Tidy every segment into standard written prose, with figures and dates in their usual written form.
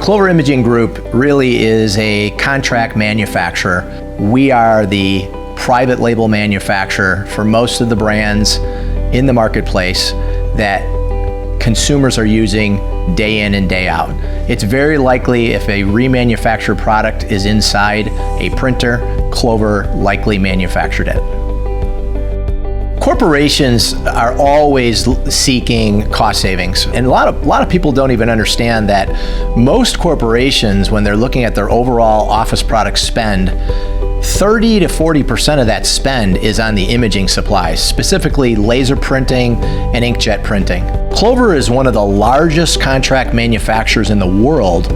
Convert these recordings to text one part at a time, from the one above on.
Clover Imaging Group really is a contract manufacturer. We are the private label manufacturer for most of the brands in the marketplace that consumers are using day in and day out. It's very likely if a remanufactured product is inside a printer, Clover likely manufactured it. Corporations are always seeking cost savings, and a lot of people don't even understand that most corporations, when they're looking at their overall office product spend, 30 to 40% of that spend is on the imaging supplies, specifically laser printing and inkjet printing. Clover is one of the largest contract manufacturers in the world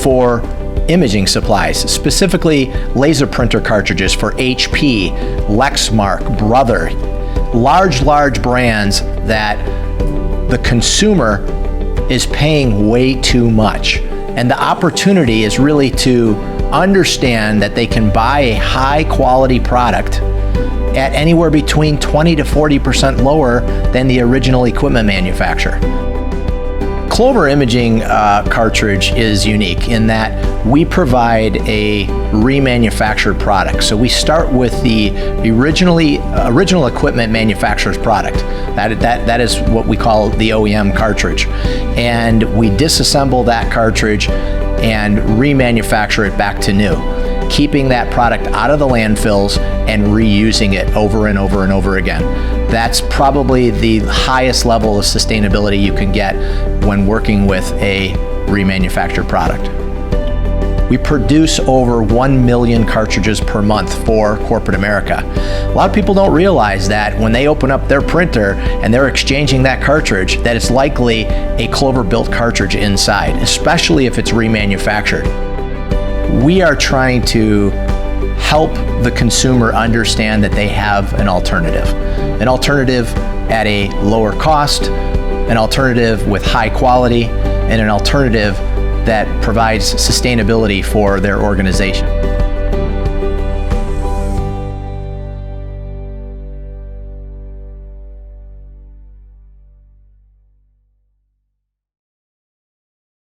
for imaging supplies, specifically laser printer cartridges for HP, Lexmark, Brother, large brands that the consumer is paying way too much. And the opportunity is really to understand that they can buy a high quality product at anywhere between 20 to 40% lower than the original equipment manufacturer. Clover Imaging cartridge is unique in that we provide a remanufactured product. So we start with the original equipment manufacturer's product. That is what we call the OEM cartridge. And we disassemble that cartridge and remanufacture it back to new, keeping that product out of the landfills and reusing it over and over and over again. That's probably the highest level of sustainability you can get when working with a remanufactured product. We produce over 1 million cartridges per month for corporate America. A lot of people don't realize that when they open up their printer and they're exchanging that cartridge, that it's likely a Clover-built cartridge inside, especially if it's remanufactured. We are trying to help the consumer understand that they have an alternative at a lower cost, an alternative with high quality, and an alternative that provides sustainability for their organization.